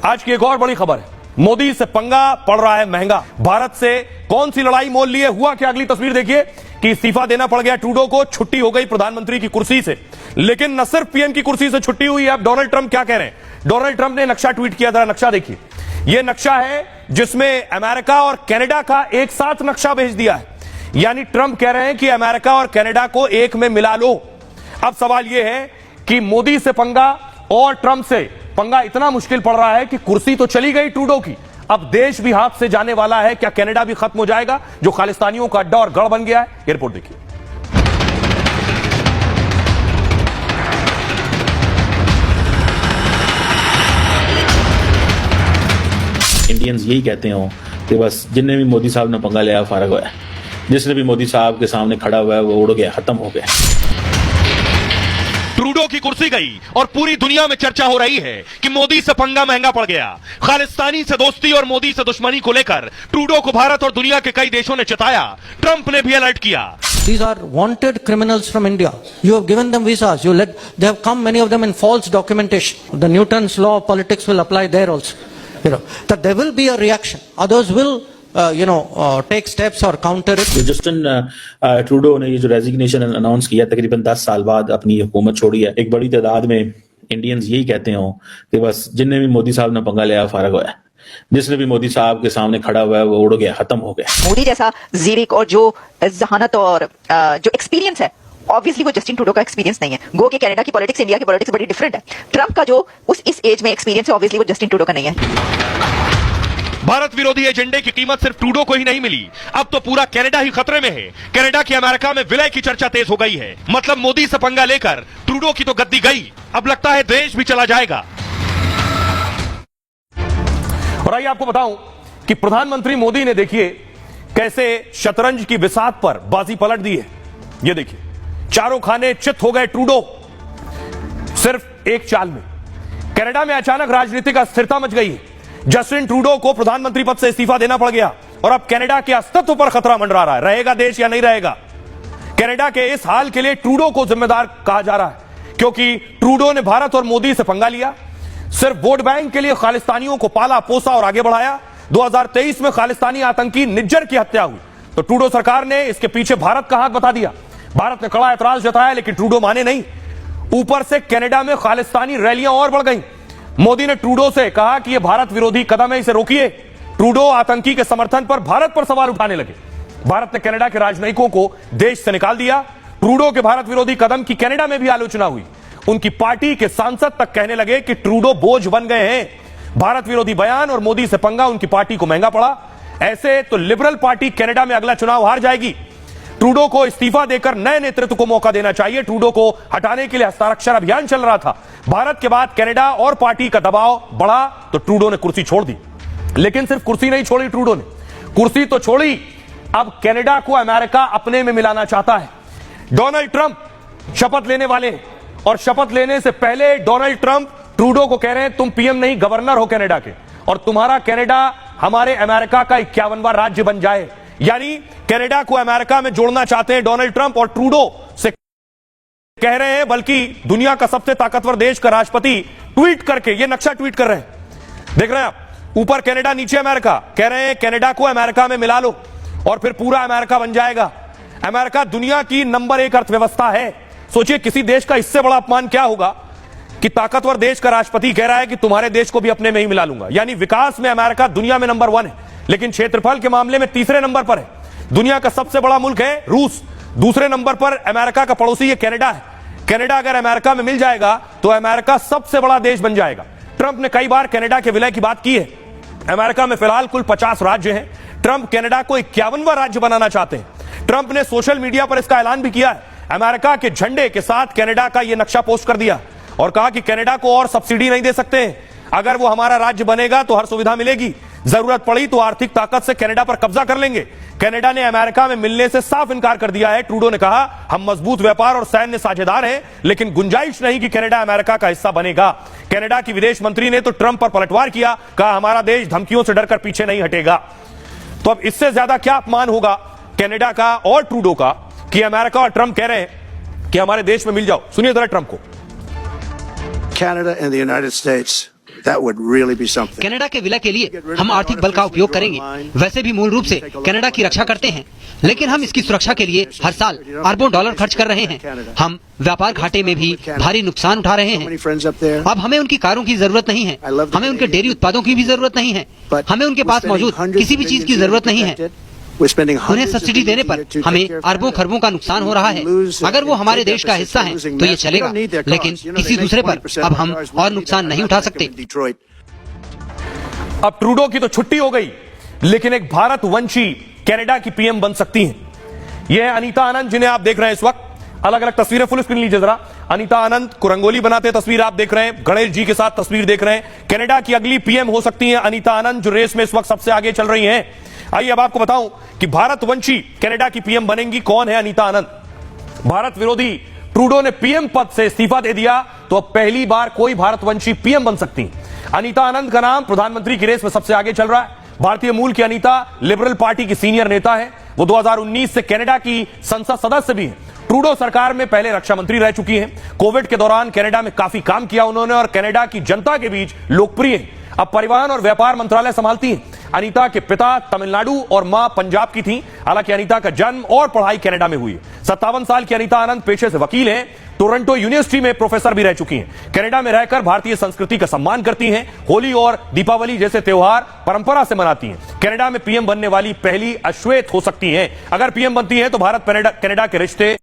आज की एक और बड़ी खबर है, मोदी से पंगा पड़ रहा है महंगा। भारत से कौन सी लड़ाई मोल लिए, हुआ क्या? अगली तस्वीर देखिए कि इस्तीफा देना पड़ गया ट्रूडो को, छुट्टी हो गई प्रधानमंत्री की कुर्सी से। लेकिन न सिर्फ पीएम की कुर्सी से छुट्टी हुई है, अब डोनाल्ड ट्रंप क्या कह रहे हैं? डोनाल्ड ट्रंप ने नक्शा ट्वीट किया, जरा नक्शा देखिए। यह नक्शा है जिसमें अमेरिका और कनाडा का एक साथ नक्शा भेज दिया है। यानी ट्रंप कह रहे हैं कि अमेरिका और कनाडा को एक में मिला लो। अब सवाल यह है कि मोदी से पंगा और ट्रंप से पंगा इतना मुश्किल पड़ रहा है कि कुर्सी तो चली गई ट्रूडो की, अब देश भी हाथ से जाने वाला है। क्या कनाडा भी खत्म हो जाएगा, जो खालिस्तानियों का अड्डा और गढ़ बन गया है? ये रिपोर्ट देखिए। इंडियंस यही कहते हो कि बस जिनने भी मोदी साहब ने पंगा लिया फारग हुआ है, जिसने भी मोदी साहब के सामने खड़ा हुआ है वो उड़ गया, खत्म हो गया। ट्रूडो की कुर्सी गई और पूरी दुनिया में चर्चा हो रही है कि मोदी से पंगा महंगा पड़ गया। खालिस्तानी से दोस्ती और मोदी से दुश्मनी को लेकर ट्रूडो को भारत और दुनिया के कई देशों ने चिताया। ट्रंप ने भी अलर्ट किया। These are wanted criminals from India. You have given them visas. They have come, many of them, in false documentation. The Newton's law of politics will apply there also. That there will be a reaction. Others will take steps or counter it. Justin Trudeau ने ये जो resignation announce किया, तकरीबन 10 साल बाद अपनी हुकूमत छोड़ी है, एक बड़ी तादाद में इंडियंस यही कहते हो कि बस जिनने भी मोदी साहब ने पंगा लिया फारग हुआ है, जिसने भी मोदी साहब के सामने खड़ा हुआ है वो उड़ गया, खत्म हो गया। मोदी जैसा जीरिक और जो जहानत और जो एक्सपीरियंस है, ऑब्वियसली वो जस्टिन ट्रूडो का एक्सपीरियंस नहीं है। गो के कनाडा की पॉलिटिक्स इंडिया की पॉलिटिक्स बड़ी डिफरेंट है। ट्रंप का जो इस एज में एक्सपीरियंस है, ऑब्वियसली वो जस्टिन ट्रूडो का नहीं है। भारत विरोधी एजेंडे की कीमत सिर्फ ट्रूडो को ही नहीं मिली, अब तो पूरा कनाडा ही खतरे में है। कनाडा की अमेरिका में विलय की चर्चा तेज हो गई है। मतलब मोदी से पंगा लेकर ट्रूडो की तो गद्दी गई, अब लगता है देश भी चला जाएगा। और आइए आपको बताऊं कि प्रधानमंत्री मोदी ने देखिए कैसे शतरंज की बिसात पर बाजी पलट दी है। ये देखिए, चारों खाने चित हो गए ट्रूडो सिर्फ एक चाल में। कनाडा में अचानक राजनीतिक अस्थिरता मच गई है। जस्टिन ट्रूडो को प्रधानमंत्री पद से इस्तीफा देना पड़ गया और अब कनाडा के अस्तित्व पर खतरा मंडरा रहा है। रहेगा देश या नहीं रहेगा? कनाडा के इस हाल के लिए ट्रूडो को जिम्मेदार कहा जा रहा है, क्योंकि ट्रूडो ने भारत और मोदी से पंगा लिया। सिर्फ वोट बैंक के लिए खालिस्तानियों को पाला पोसा और आगे बढ़ाया। 2023 में खालिस्तानी आतंकी निज्जर की हत्या हुई तो ट्रूडो सरकार ने इसके पीछे भारत का हाथ बता दिया। भारत ने कड़ा ऐतराज जताया, लेकिन ट्रूडो माने नहीं। ऊपर से कनाडा में खालिस्तानी रैलियां और बढ़ गई। मोदी ने ट्रूडो से कहा कि यह भारत विरोधी कदम है, इसे रोकिए। ट्रूडो आतंकी के समर्थन पर भारत पर सवाल उठाने लगे। भारत ने कनाडा के राजनयिकों को देश से निकाल दिया। ट्रूडो के भारत विरोधी कदम की कनाडा में भी आलोचना हुई। उनकी पार्टी के सांसद तक कहने लगे कि ट्रूडो बोझ बन गए हैं। भारत विरोधी बयान और मोदी से पंगा उनकी पार्टी को महंगा पड़ा। ऐसे तो लिबरल पार्टी कनाडा में अगला चुनाव हार जाएगी। ट्रूडो को इस्तीफा देकर नए नेतृत्व को मौका देना चाहिए। ट्रूडो को हटाने के लिए हस्ताक्षर अभियान चल रहा था। भारत के बाद कनाडा और पार्टी का दबाव बढ़ा तो ट्रूडो ने कुर्सी छोड़ दी। लेकिन सिर्फ कुर्सी नहीं छोड़ी ट्रूडो ने, कुर्सी तो छोड़ी, अब कनाडा को अमेरिका अपने में मिलाना चाहता है। डोनाल्ड ट्रंप शपथ लेने वाले हैं और शपथ लेने से पहले डोनाल्ड ट्रंप ट्रूडो को कह रहे हैं तुम पीएम नहीं गवर्नर हो कनाडा के, और तुम्हारा कनाडा हमारे अमेरिका का 51वां राज्य बन जाए। यानी कनाडा को अमेरिका में जोड़ना चाहते हैं डोनाल्ड ट्रंप, और ट्रूडो से कह रहे हैं, बल्कि दुनिया का सबसे ताकतवर देश का राष्ट्रपति ट्वीट करके ये नक्शा ट्वीट कर रहे हैं। देख रहे हैं आप, ऊपर कनाडा नीचे अमेरिका। कह रहे हैं कनाडा को अमेरिका में मिला लो और फिर पूरा अमेरिका बन जाएगा। अमेरिका दुनिया की नंबर 1 अर्थव्यवस्था है। सोचिए किसी देश का इससे बड़ा अपमान क्या होगा कि ताकतवर देश का राष्ट्रपति कह रहा है कि तुम्हारे देश को भी अपने में ही मिला लूंगा। यानी विकास में अमेरिका दुनिया में नंबर 1 है, लेकिन क्षेत्रफल के मामले में तीसरे नंबर पर है। दुनिया का सबसे बड़ा मुल्क है रूस, दूसरे नंबर पर अमेरिका का पड़ोसी ये कनाडा है। कनाडा अगर अमेरिका में मिल जाएगा तो अमेरिका सबसे बड़ा देश बन जाएगा। ट्रंप ने कई बार कनाडा के विलय की बात की है। अमेरिका में फिलहाल कुल 50 राज्य हैं। ट्रंप कनाडा को 51वां राज्य बनाना चाहते हैं। ट्रंप ने सोशल मीडिया पर इसका ऐलान भी किया है। अमेरिका के झंडे के साथ कनाडा का यह नक्शा पोस्ट कर दिया और कहा कि कनाडा को और सब्सिडी नहीं दे सकते हैं। अगर वो हमारा राज्य बनेगा तो हर सुविधा मिलेगी, जरूरत पड़ी तो आर्थिक ताकत से कनाडा पर कब्जा कर लेंगे। कनाडा ने अमेरिका में मिलने से साफ इनकार कर दिया है। ट्रूडो ने कहा हम मजबूत व्यापार और सैन्य साझेदार हैं, लेकिन गुंजाइश नहीं कि कनाडा अमेरिका का हिस्सा बनेगा। कनाडा की विदेश मंत्री ने तो ट्रंप पर पलटवार किया, कहा हमारा देश धमकियों से डरकर पीछे नहीं हटेगा। तो अब इससे ज्यादा क्या अपमान होगा कनाडा का और ट्रूडो का कि अमेरिका और ट्रंप कह रहे हैं कि हमारे देश में मिल जाओ। सुनिए जरा ट्रंप को। Canada and the United States That would really be something. Canada के विलय के लिए हम आर्थिक बल का उपयोग करेंगे। वैसे भी मूल रूप से कनाडा की रक्षा करते हैं, लेकिन हम इसकी सुरक्षा के लिए हर साल अरबों डॉलर खर्च कर रहे हैं। हम व्यापार घाटे में भी भारी नुकसान उठा रहे हैं। अब हमें उनकी कारों की जरूरत नहीं है, हमें उनके डेयरी उत्पादों की भी जरूरत नहीं है, हमें उनके पास मौजूद किसी भी चीज की जरूरत नहीं है। उन्हें सब्सिडी देने पर हमें अरबों खरबों का नुकसान हो रहा है। अगर वो हमारे देश का हिस्सा हैं, तो ये चलेगा, लेकिन किसी दूसरे पर अब हम और नुकसान नहीं उठा सकते। अब ट्रूडो की तो छुट्टी हो गई, लेकिन एक भारतवंशी कनाडा की पीएम बन सकती हैं। यह है अनीता आनंद, जिन्हें आप देख रहे हैं इस वक्त। अलग अलग तस्वीरें फुल स्क्रीन लीजिए जरा। अनीता आनंद को रंगोली बनाते तस्वीर आप देख रहे हैं, गणेश जी के साथ तस्वीर देख रहे हैं। कनाडा की अगली पीएम हो सकती हैं अनीता आनंद, जो रेस में इस वक्त सबसे आगे चल रही हैं। आइए अब आपको बताऊं कि भारतवंशी कनाडा की पीएम बनेंगी। कौन है अनीता आनंद? भारत विरोधी ट्रूडो ने पीएम पद से इस्तीफा दे दिया, तो अब पहली बार कोई भारतवंशी पीएम बन सकती हैं। अनीता आनंद का नाम प्रधानमंत्री की रेस में सबसे आगे चल रहा है। भारतीय मूल की अनीता लिबरल पार्टी की सीनियर नेता है। वो 2019 से कनाडा की संसद सदस्य भी है। ट्रूडो सरकार में पहले रक्षा मंत्री रह चुकी हैं। कोविड के दौरान कनाडा में काफी काम किया उन्होंने और कनाडा की जनता के बीच लोकप्रिय हैं। अब परिवहन और व्यापार मंत्रालय संभालती हैं। अनीता के पिता तमिलनाडु और मां पंजाब की थी। हालांकि अनीता का जन्म और पढ़ाई कनाडा में हुई। 57 साल की अनीता आनंद पेशे से वकील हैं। टोरंटो यूनिवर्सिटी में प्रोफेसर भी रह चुकी हैं। कनाडा में रहकर भारतीय संस्कृति का सम्मान करती हैं। होली और दीपावली जैसे त्योहार परंपरा से मनाती हैं। कनाडा में पीएम बनने वाली पहली अश्वेत हो सकती हैं। अगर पीएम बनती हैं तो भारत कनाडा के रिश्ते